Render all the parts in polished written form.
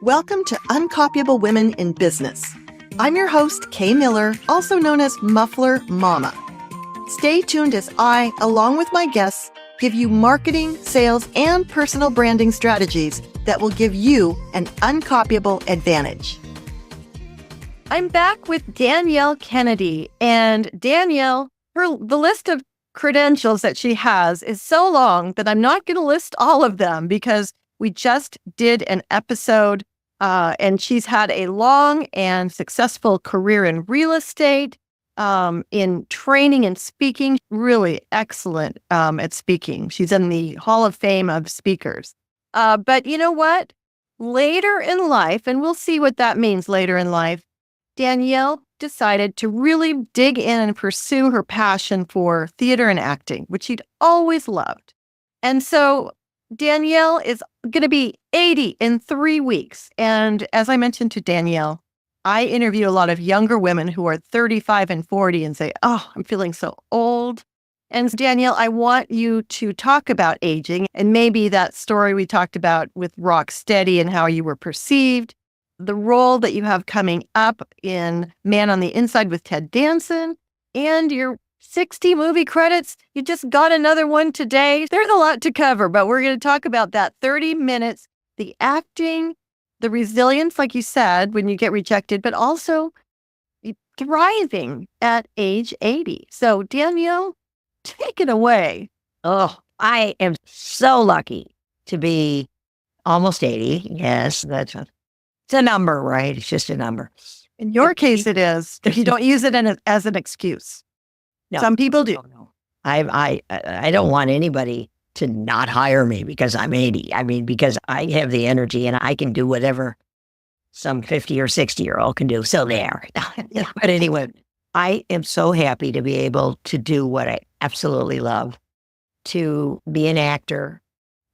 Welcome to Uncopyable Women in Business. I'm your host, Kay Miller, also known as Muffler Mama. Stay tuned as I, along with my guests, give you marketing, sales, and personal branding strategies that will give you an uncopyable advantage. I'm back with Danielle Kennedy, and Danielle, the list of credentials that she has is so long that I'm not going to list all of them because we just did an episode and she's had a long and successful career in real estate, in training and speaking, really excellent at speaking. She's in the Hall of Fame of speakers. But you know what? Later in life, and we'll see what that means later in life, Danielle decided to really dig in and pursue her passion for theater and acting, which she'd always loved. And so Danielle is going to be 80 in 3 weeks. And as I mentioned to Danielle, I interview a lot of younger women who are 35 and 40 and say, oh, I'm feeling so old. And Danielle, I want you to talk about aging and maybe that story we talked about with Rocksteady and how you were perceived, the role that you have coming up in Man on the Inside with Ted Danson, and your 60 movie credits. You just got another one today. There's a lot to cover, but we're going to talk about that 30 minutes, the acting, the resilience, like you said, when you get rejected, but also thriving at age 80. So Danielle, take it away. Oh, I am so lucky to be almost 80. Yes, it's a number, right? It's just a number. In your case, it is, if you don't use it as an excuse. No, some people do. No. I don't want anybody to not hire me because I'm 80. I mean, because I have the energy and I can do whatever some 50 or 60-year-old can do. So there. But anyway, I am so happy to be able to do what I absolutely love, to be an actor,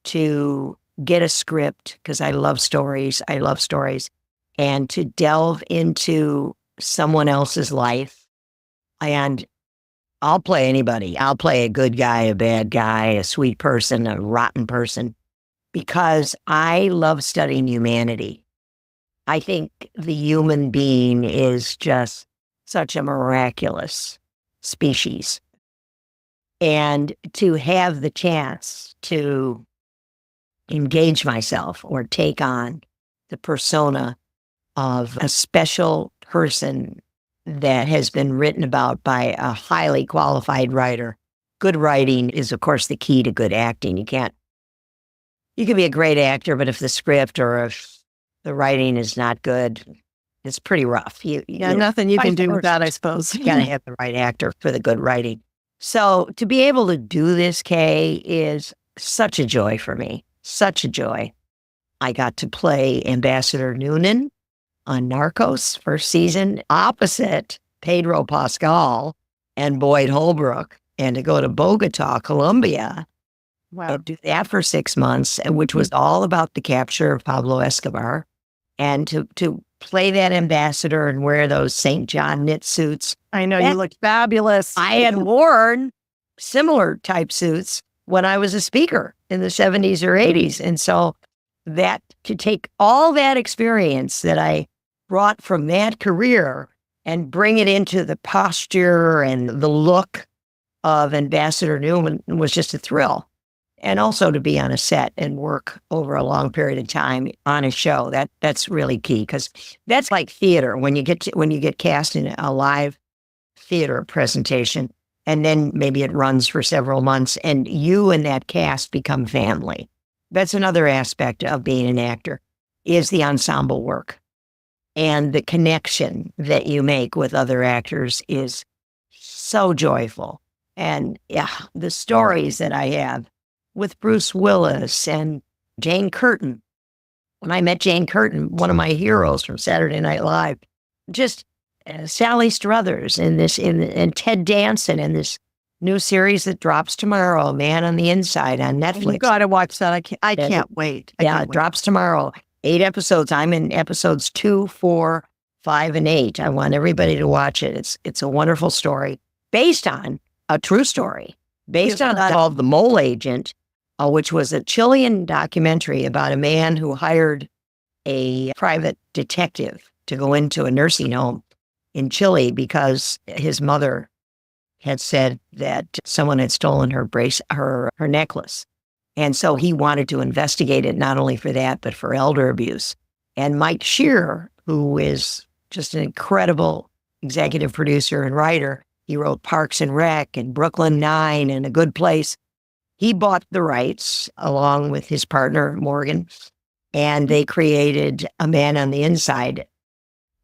to get a script, because I love stories. And to delve into someone else's life. And I'll play anybody. I'll play a good guy, a bad guy, a sweet person, a rotten person, because I love studying humanity. I think the human being is just such a miraculous species. And to have the chance to engage myself or take on the persona of a special person that has been written about by a highly qualified writer. Good writing is, of course, the key to good acting. You can be a great actor, but if the script or if the writing is not good, it's pretty rough. Nothing you can do with that, I suppose. You got to have the right actor for the good writing. So to be able to do this, Kay, is such a joy for me. Such a joy. I got to play Ambassador Noonan on Narcos first season, opposite Pedro Pascal and Boyd Holbrook, and to go to Bogota, Colombia, and do that for 6 months, which was all about the capture of Pablo Escobar, and to play that ambassador and wear those St. John knit suits. I know, you looked fabulous. I had worn similar type suits when I was a speaker in the 70s or 80s. And so that to take all that experience that I brought from that career and bring it into the posture and the look of Ambassador Newman was just a thrill. And also to be on a set and work over a long period of time on a show, that's really key, because that's like theater. When you get cast in a live theater presentation, and then maybe it runs for several months, and you and that cast become family. That's another aspect of being an actor, is the ensemble work. And the connection that you make with other actors is so joyful. And yeah, the stories that I have with Bruce Willis and Jane Curtin. When I met Jane Curtin, one of my heroes from Saturday Night Live, just Sally Struthers and Ted Danson in this new series that drops tomorrow, Man on the Inside on Netflix. You got to watch that. I can't wait. It drops tomorrow. 8 episodes. I'm in episodes 2, 4, 5, and 8. I want everybody to watch it. It's a wonderful story based on a true story, based on called The Mole Agent, which was a Chilean documentary about a man who hired a private detective to go into a nursing home in Chile because his mother had said that someone had stolen her necklace. And so he wanted to investigate it, not only for that, but for elder abuse. And Mike Shearer, who is just an incredible executive producer and writer, he wrote Parks and Rec and Brooklyn Nine and A Good Place. He bought the rights along with his partner, Morgan, and they created A Man on the Inside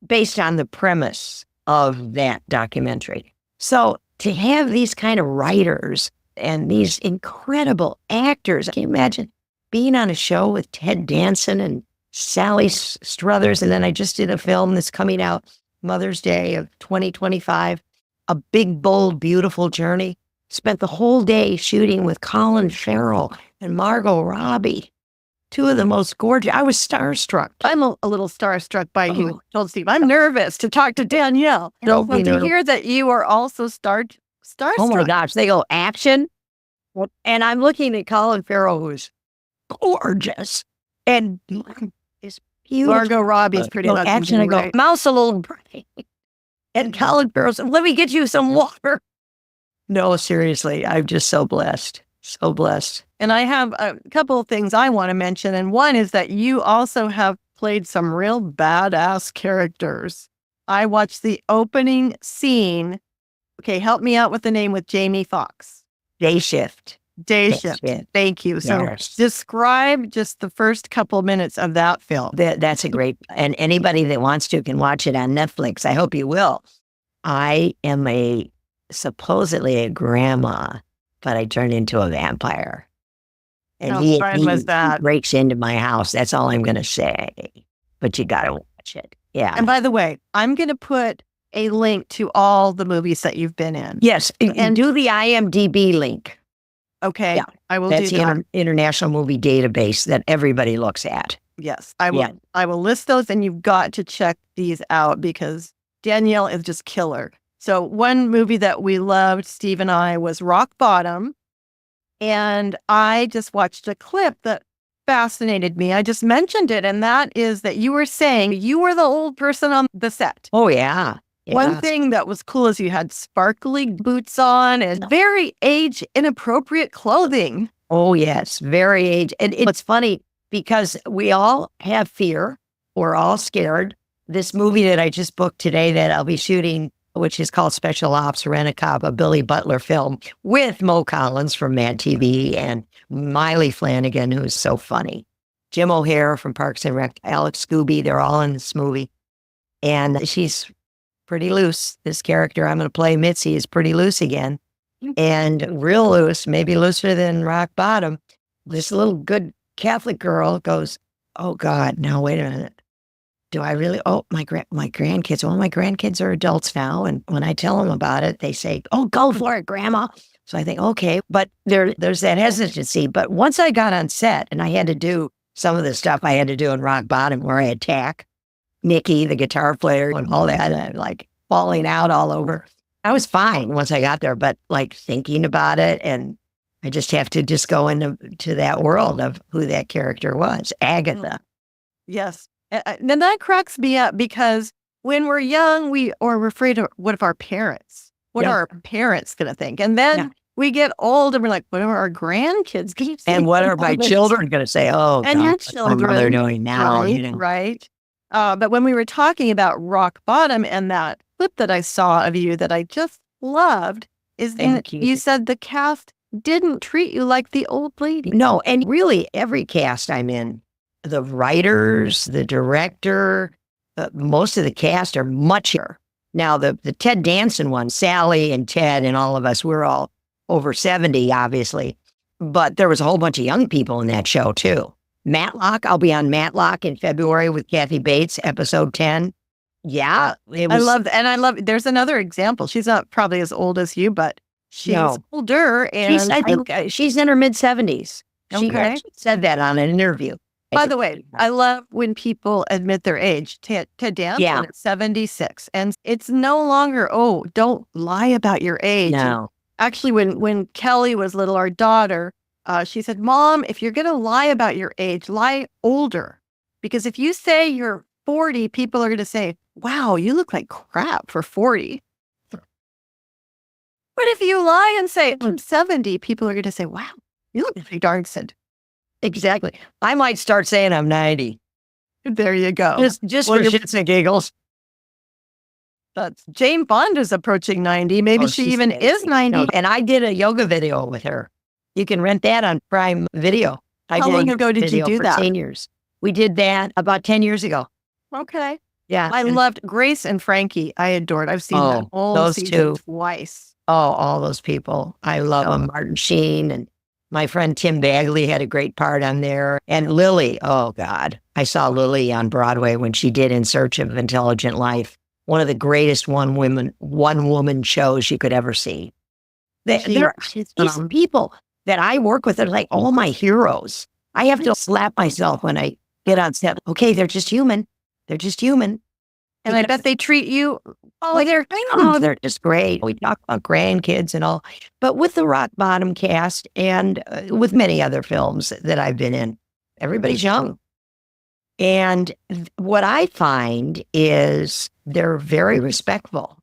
based on the premise of that documentary. So to have these kind of writers and these incredible actors, can you imagine being on a show with Ted Danson and Sally Struthers? And then I just did a film that's coming out Mother's Day of 2025, A Big, Bold, Beautiful Journey. Spent the whole day shooting with Colin Farrell and Margot Robbie. Two of the most gorgeous. I was starstruck. I'm a little starstruck by you, told Steve. I'm nervous to talk to Danielle. Don't be to nervous. hear that you are also starstruck. Oh my gosh, they go action. And I'm looking at Colin Farrell, who's gorgeous. And is beautiful. Margot Robbie's pretty Go much action. I go, right? mouse a little brain. And Colin Farrell said, let me get you some water. No, seriously, I'm just so blessed. So blessed. And I have a couple of things I want to mention. And one is that you also have played some real badass characters. I watched the opening scene. Okay, help me out with the name with Jamie Foxx. Day Shift. Day Shift. Thank you. So Yes. describe just the first couple minutes of that film. That's a great, and anybody that wants to can watch it on Netflix. I hope you will. I am supposedly a grandma, but I turned into a vampire. And How he fun was that? breaks into my house. That's all I'm going to say. But you got to watch it. Yeah. And by the way, I'm going to put a link to all the movies that you've been in. Yes. And do the IMDb link. Okay. Yeah. I will That's do the that. international movie database that everybody looks at. Yes. I will. Yeah. I will list those, and you've got to check these out because Danielle is just killer. So one movie that we loved, Steve and I, was Rock Bottom. And I just watched a clip that fascinated me. I just mentioned it. And that is that you were saying you were the old person on the set. Oh, yeah. One thing that was cool is you had sparkly boots on and very age inappropriate clothing. Oh, yes. Very age. And it's funny because we all have fear. We're all scared. This movie that I just booked today that I'll be shooting, which is called Special Ops, Rent-A-Cop, a Billy Butler film with Mo Collins from Mad TV and Miley Flanagan, who's so funny. Jim O'Hare from Parks and Rec, Alex Scooby, they're all in this movie. And she's pretty loose. This character I'm going to play, Mitzi, is pretty loose again. And real loose, maybe looser than Rock Bottom. This little good Catholic girl goes, oh God, now wait a minute. Do I really? Oh, my grandkids. Well, my grandkids are adults now. And when I tell them about it, they say, oh, go for it, Grandma. So I think, okay. But there's that hesitancy. But once I got on set and I had to do some of the stuff I had to do in Rock Bottom where I attack Nikki, the guitar player, and all that, and like falling out all over. I was fine once I got there, but like thinking about it, and I just have to just go into that world of who that character was, Agatha. Yes. And that cracks me up because when we're young, we're afraid of what if our parents, what are our parents going to think? And then we get old and we're like, what are our grandkids going to say? And what are my children going to say? Oh, and God, your what children. they're doing now. Right, right. But when we were talking about Rock Bottom and that clip that I saw of you that I just loved is that you said the cast didn't treat you like the old lady. No, and really every cast I'm in, the writers, the director, most of the cast are much younger. Now, the Ted Danson one, Sally and Ted and all of us, we're all over 70, obviously. But there was a whole bunch of young people in that show, too. Matlock, I'll be on Matlock in February with Kathy Bates, episode 10. Yeah. I love that. And I love, there's another example. She's not probably as old as you, but she's older. And I think she's in her mid-70s. She actually said that on an interview. By the way, I love when people admit their age. Ted Danson is 76. And it's no longer, oh, don't lie about your age. No. Actually, when Kelly was little, our daughter, she said, Mom, if you're going to lie about your age, lie older. Because if you say you're 40, people are going to say, wow, you look like crap for 40. But if you lie and say I'm 70, people are going to say, wow, you look pretty darn good. Exactly. I might start saying I'm 90. There you go. Just for shits and giggles. That's Jane Fonda's approaching 90. Maybe she even is 90. No, and I did a yoga video with her. You can rent that on Prime Video. How long ago did you do that? 10 years. We did that about 10 years ago. Okay. Yeah. I loved Grace and Frankie. I adored. I've seen that whole those season two. Twice. Oh, all those people. I love them. Martin Sheen and my friend Tim Bagley had a great part on there. And Lily, oh God. I saw Lily on Broadway when she did In Search of Intelligent Life. One of the greatest one woman shows you could ever see. There are these people that I work with are like all my heroes. I have to slap myself when I get on set. Okay, they're just human. They're just human. And I bet they treat you they're just great. We talk about grandkids and all. But with the Rock Bottom cast and with many other films that I've been in, everybody's young. And what I find is they're very respectful.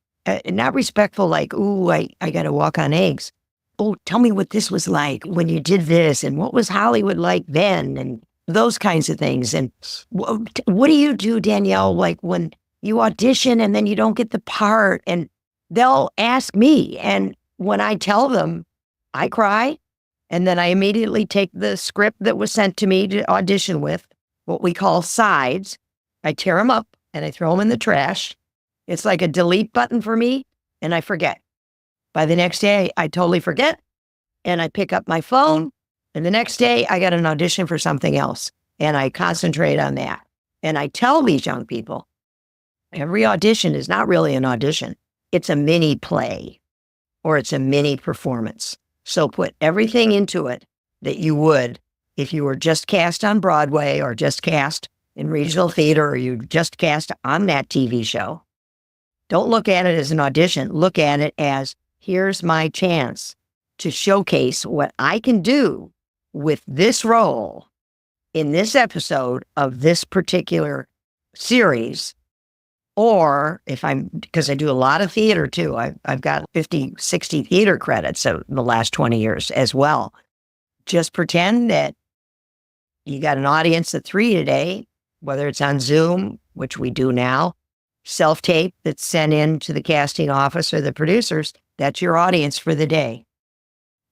Not respectful like, ooh, I got to walk on eggs. Oh, tell me what this was like when you did this and what was Hollywood like then and those kinds of things. And what do you do, Danielle, like when you audition and then you don't get the part? And they'll ask me. And when I tell them, I cry. And then I immediately take the script that was sent to me to audition with, what we call sides. I tear them up and I throw them in the trash. It's like a delete button for me, and I forget. By the next day, I totally forget, and I pick up my phone, and the next day, I got an audition for something else, and I concentrate on that. And I tell these young people, every audition is not really an audition. It's a mini play, or it's a mini performance. So put everything into it that you would if you were just cast on Broadway or just cast in regional theater or you just cast on that TV show. Don't look at it as an audition. Look at it as, here's my chance to showcase what I can do with this role in this episode of this particular series. Or if because I do a lot of theater too. I've got 50, 60 theater credits in the last 20 years as well. Just pretend that you got an audience of 3 today, whether it's on Zoom, which we do now, self-tape that's sent in to the casting office or the producers, that's your audience for the day.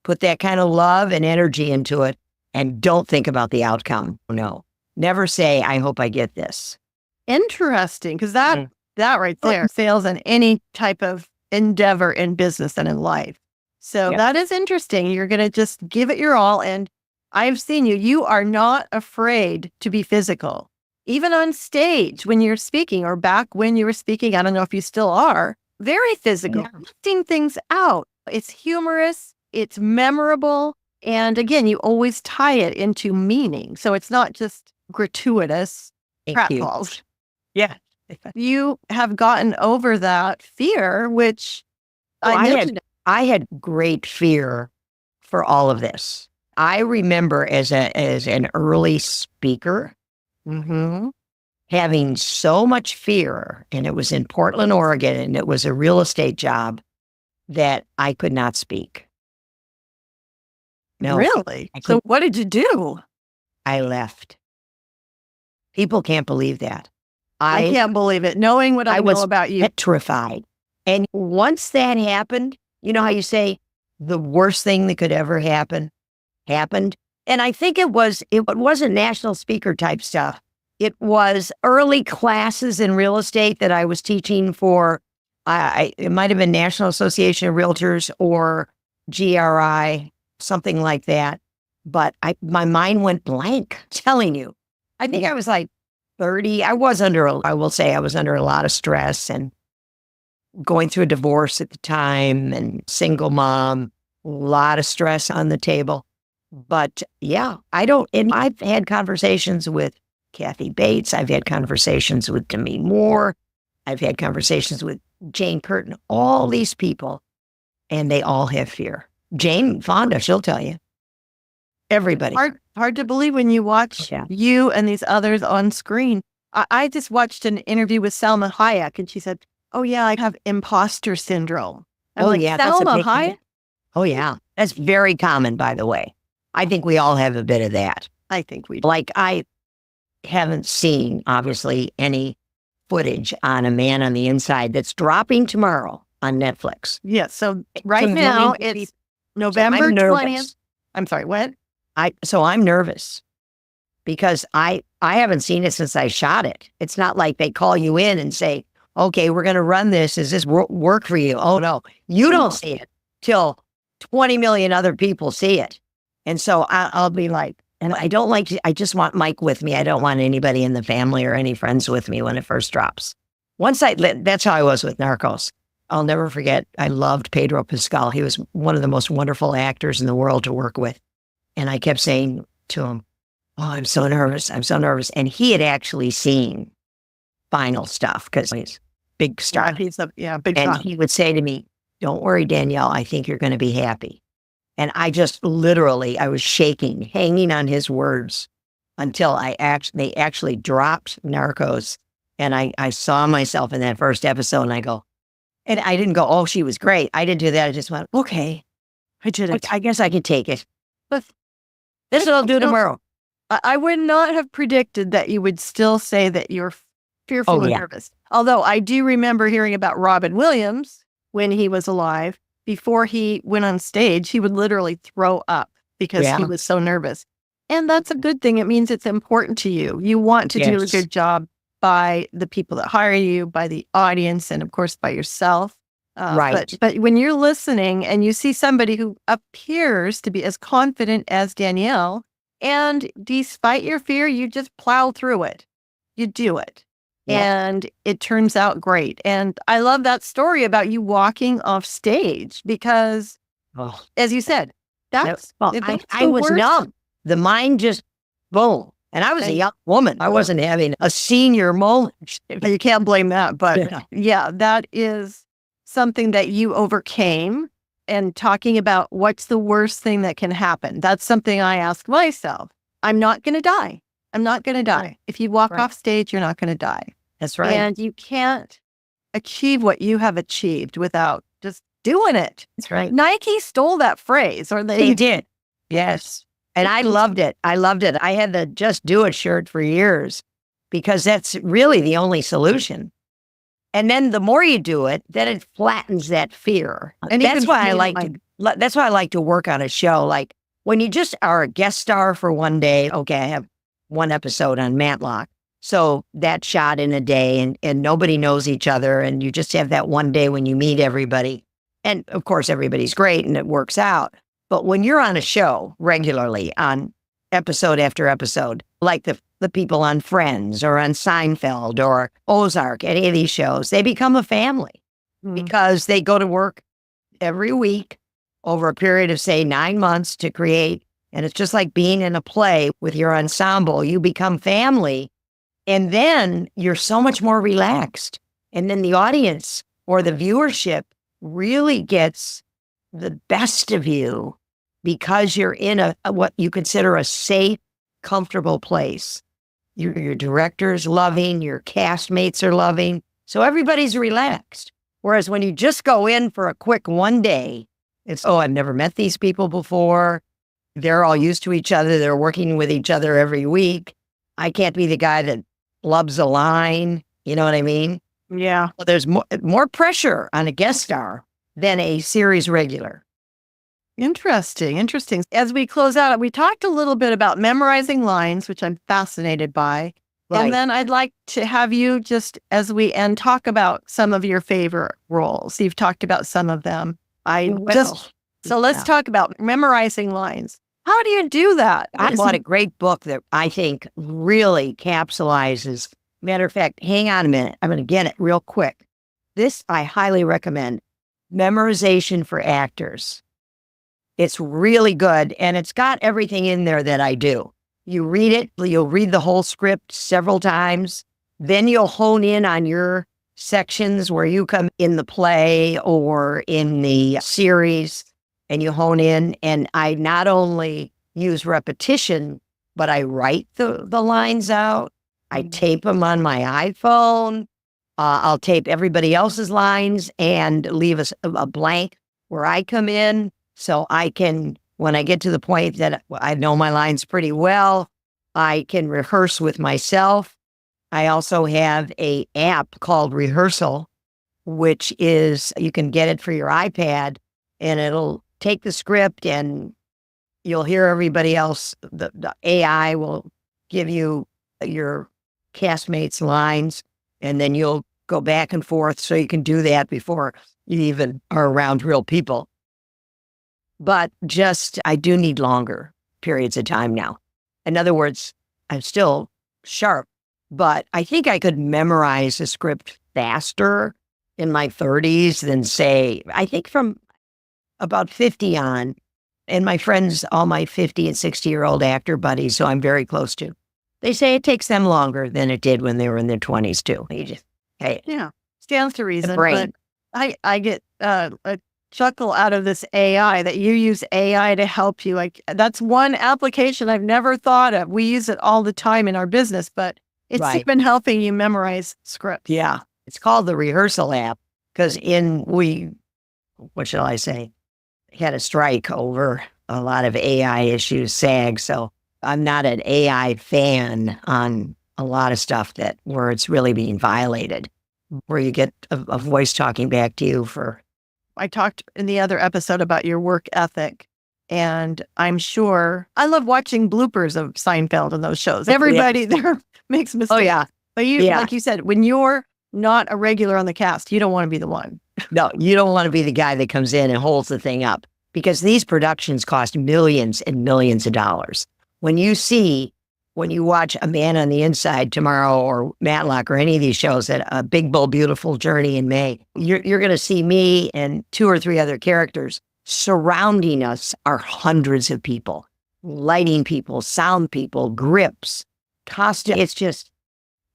Put that kind of love and energy into it and don't think about the outcome. No, never say, I hope I get this. Interesting, because that right there, sales and any type of endeavor in business and in life. So that is interesting. You're going to just give it your all. And I've seen you are not afraid to be physical. Even on stage when you're speaking or back when you were speaking, I don't know if you still are, very physical, acting things out. It's humorous, it's memorable. And again, you always tie it into meaning. So it's not just gratuitous pratfalls. Yeah. You have gotten over that fear, which I had great fear for all of this. I remember as an early speaker, having so much fear, and it was in Portland, Oregon, and it was a real estate job that I could not speak. No, really? So what did you do? I left. People can't believe that. I can't believe it, knowing what I know about you. Petrified. And once that happened, you know how you say the worst thing that could ever happen happened? And I think it wasn't national speaker type stuff. It was early classes in real estate that I was teaching for, it might have been National Association of Realtors or GRI, something like that. But my mind went blank, I'm telling you. I think I was like 30. I was under a lot of stress and going through a divorce at the time and single mom, a lot of stress on the table. But yeah, I've had conversations with Kathy Bates. I've had conversations with Demi Moore. I've had conversations with Jane Curtin, all these people, and they all have fear. Jane Fonda, she'll tell you. Everybody. hard to believe when you watch you and these others on screen. I just watched an interview with Salma Hayek, and she said, "Oh yeah, I have imposter syndrome." I'm like, that's a Salma big Hayek? thing. Oh yeah, that's very common, by the way. I think we all have a bit of that. I think we do. Like, I haven't seen, obviously, any footage on A Man on the Inside that's dropping tomorrow on Netflix. Yes. So right now it's November 20th. I'm sorry, what? So I'm nervous because I haven't seen it since I shot it. It's not like they call you in and say, okay, we're going to run this. Does this work for you? Oh no, you don't see it till 20 million other people see it. And so I'll be like, and I don't like to, I just want Mike with me. I don't want anybody in the family or any friends with me when it first drops. That's how I was with Narcos. I'll never forget. I loved Pedro Pascal. He was one of the most wonderful actors in the world to work with. And I kept saying to him, oh, I'm so nervous. I'm so nervous. And he had actually seen final stuff because he's big star. Big and star. He would say to me, don't worry, Danielle, I think you're going to be happy. And I just literally, I was shaking, hanging on his words until they actually dropped Narcos. And I saw myself in that first episode and I didn't go, oh, she was great. I didn't do that. I just went, okay, I did it. I guess I can take it. But this is what I'll do tomorrow. I would not have predicted that you would still say that you're fearful and nervous. Although I do remember hearing about Robin Williams when he was alive. Before he went on stage, he would literally throw up because he was so nervous. And that's a good thing. It means it's important to you. You want to do a good job by the people that hire you, by the audience, and of course by yourself. Right. But when you're listening and you see somebody who appears to be as confident as Danielle, and despite your fear, you just plow through it. You do it. And it turns out great. And I love that story about you walking off stage because, as you said, I was numb. The mind just, boom. And I was a young woman. I wasn't having a senior moment. You can't blame that. But that is something that you overcame. And talking about what's the worst thing that can happen. That's something I ask myself. I'm not going to die. I'm not going to die. Right. If you walk off stage, you're not going to die. That's right. And you can't achieve what you have achieved without just doing it. That's right. Nike stole that phrase, or they did. Yes. And I loved it. I had the Just Do It shirt for years because that's really the only solution. And then the more you do it, then it flattens that fear. And that's why I like to work on a show. Like when you just are a guest star for one day, okay, I have one episode on Matlock. So that's shot in a day and nobody knows each other. And you just have that one day when you meet everybody. And of course, everybody's great and it works out. But when you're on a show regularly on episode after episode, like the people on Friends or on Seinfeld or Ozark, any of these shows, they become a family because they go to work every week over a period of, say, 9 months to create. And it's just like being in a play with your ensemble. You become family. And then you're so much more relaxed. And then the audience or the viewership really gets the best of you because you're in a what you consider a safe, comfortable place. Your director's loving, your castmates are loving. So everybody's relaxed. Whereas when you just go in for a quick one day, it's, I've never met these people before. They're all used to each other. They're working with each other every week. I can't be the guy that blubs a line. You know what I mean? Yeah. Well, there's more pressure on a guest star than a series regular. Interesting. As we close out, we talked a little bit about memorizing lines, which I'm fascinated by. Right. And then I'd like to have you just as we end talk about some of your favorite roles. You've talked about some of them. So let's talk about memorizing lines. How do you do that? I bought a great book that I think really capsulizes. Matter of fact, hang on a minute. I'm going to get it real quick. This I highly recommend. Memorization for Actors. It's really good, and it's got everything in there that I do. You read it, you'll read the whole script several times, then you'll hone in on your sections where you come in the play or in the series, and you hone in, and I not only use repetition but I write the lines out. I tape them on my iPhone. I'll tape everybody else's lines and leave a blank where I come in so I can, when I get to the point that I know my lines pretty well, I can rehearse with myself. I also have a app called Rehearsal, which is, you can get it for your iPad, and it'll take the script and you'll hear everybody else. The AI will give you your castmates' lines, and then you'll go back and forth so you can do that before you even are around real people. But I do need longer periods of time now. In other words, I'm still sharp, but I think I could memorize a script faster in my 30s than, say, I think from about 50 on, and my friends, all my 50 and 60-year-old actor buddies, who I'm very close to, they say it takes them longer than it did when they were in their 20s too. Yeah, stands to reason. Brain. But I get a chuckle out of this AI, that you use AI to help you. Like, that's one application I've never thought of. We use it all the time in our business, but it's been helping you memorize scripts. Yeah, it's called the Rehearsal app because what shall I say, had a strike over a lot of AI issues, SAG. So I'm not an AI fan on a lot of stuff where it's really being violated, where you get a voice talking back to you for. I talked in the other episode about your work ethic, and I'm sure I love watching bloopers of Seinfeld and those shows. Everybody there makes mistakes. Oh, yeah. But like you said, when you're not a regular on the cast, you don't want to be the one. No, you don't want to be the guy that comes in and holds the thing up, because these productions cost millions and millions of dollars. When you watch A Man on the Inside tomorrow, or Matlock, or any of these shows, at A Big Bull Beautiful Journey in May, you're going to see me and 2 or 3 other characters. Surrounding us are hundreds of people, lighting people, sound people, grips, costume. It's just,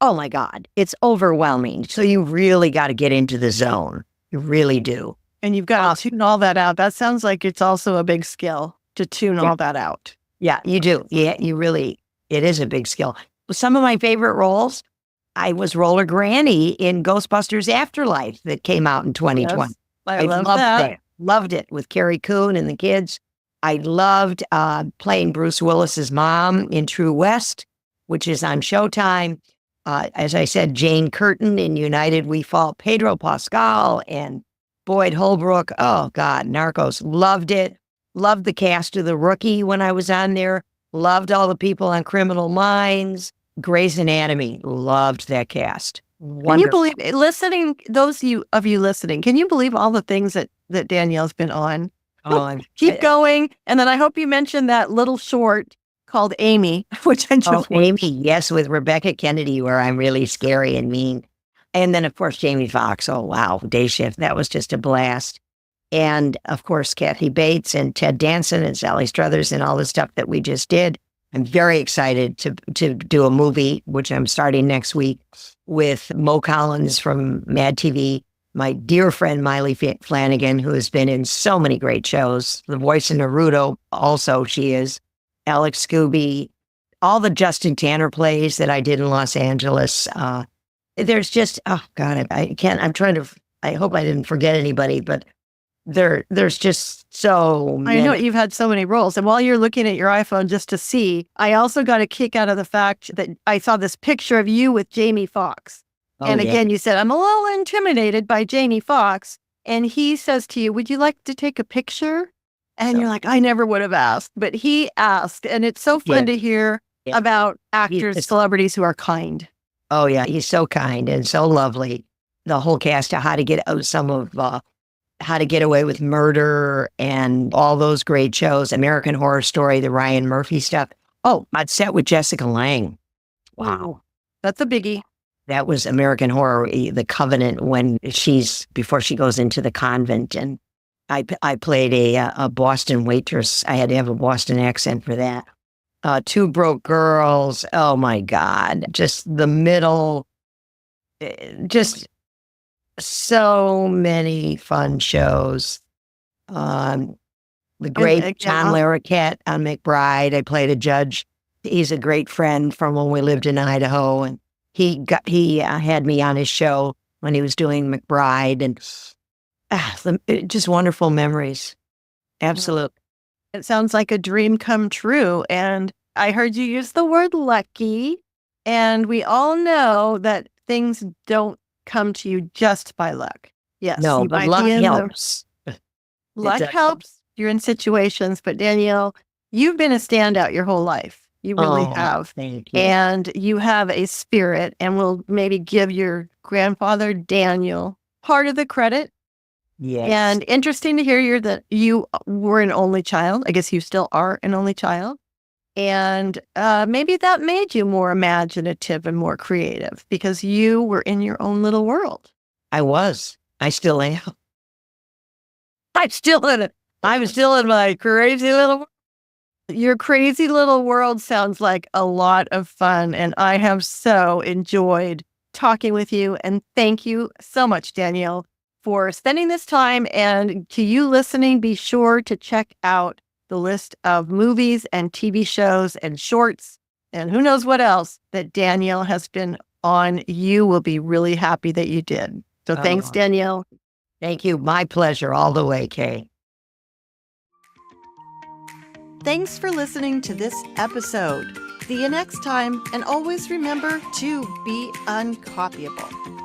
oh my God, it's overwhelming. So you really got to get into the zone. You really do. And you've got to tune all that out. That sounds like it's also a big skill to tune all that out. Yeah, you do. Yeah, it is a big skill. Some of my favorite roles, I was Roller Granny in Ghostbusters Afterlife that came out in 2020. Yes, I loved that. Loved it with Carrie Coon and the kids. I loved playing Bruce Willis's mom in True West, which is on Showtime. As I said, Jane Curtin in United We Fall, Pedro Pascal and Boyd Holbrook. Oh, God, Narcos. Loved it. Loved the cast of The Rookie when I was on there. Loved all the people on Criminal Minds. Grey's Anatomy. Loved that cast. Wonderful. Can you believe, those of you listening, can you believe all the things that Danielle's been on? Oh, Keep going. And then I hope you mentioned that little short called Amy, which I just Amy, yes, with Rebecca Kennedy, where I'm really scary and mean. And then, of course, Jamie Foxx. Oh, wow. Day Shift. That was just a blast. And, of course, Kathy Bates and Ted Danson and Sally Struthers and all the stuff that we just did. I'm very excited to do a movie, which I'm starting next week, with Mo Collins from Mad TV, my dear friend Miley Flanagan, who has been in so many great shows. The voice of Naruto, also she is. Alex Scooby, all the Justin Tanner plays that I did in Los Angeles. There's just, oh God, I hope I didn't forget anybody, but there's just so many. I know you've had so many roles. And while you're looking at your iPhone just to see, I also got a kick out of the fact that I saw this picture of you with Jamie Foxx. And again, you said, I'm a little intimidated by Jamie Foxx. And he says to you, would you like to take a picture? And you're like, I never would have asked. But he asked. And it's so fun to hear about actors, celebrities who are kind. Oh, yeah. He's so kind and so lovely. The whole cast of How to Get Away with Murder and all those great shows. American Horror Story, the Ryan Murphy stuff. Oh, I'd set with Jessica Lange. Wow. That's a biggie. That was American Horror, The Covenant, before she goes into the convent. And I played a Boston waitress. I had to have a Boston accent for that. Two Broke Girls. Oh my God. Just the middle. Just so many fun shows. The great John Larroquette on McBride. I played a judge He's a great friend from when we lived in Idaho, and he had me on his show when he was doing McBride, and just wonderful memories. Absolutely. It sounds like a dream come true. And I heard you use the word lucky. And we all know that things don't come to you just by luck. Yes. No, you but might luck be in helps. luck Exactly. helps. You're in situations. But Danielle, you've been a standout your whole life. You really have. Thank you. And you have a spirit. And we'll maybe give your grandfather, Daniel, part of the credit. Yes. And interesting to hear that you were an only child. I guess you still are an only child. And maybe that made you more imaginative and more creative because you were in your own little world. I was. I still am. I'm still in it. I'm still in my crazy little world. Your crazy little world sounds like a lot of fun. And I have so enjoyed talking with you. And thank you so much, Danielle, for spending this time. And to you listening, be sure to check out the list of movies and TV shows and shorts and who knows what else that Danielle has been on. You will be really happy that you did. So thanks, Danielle. Thank you. My pleasure all the way, Kay. Thanks for listening to this episode. See you next time, and always remember to be uncopyable.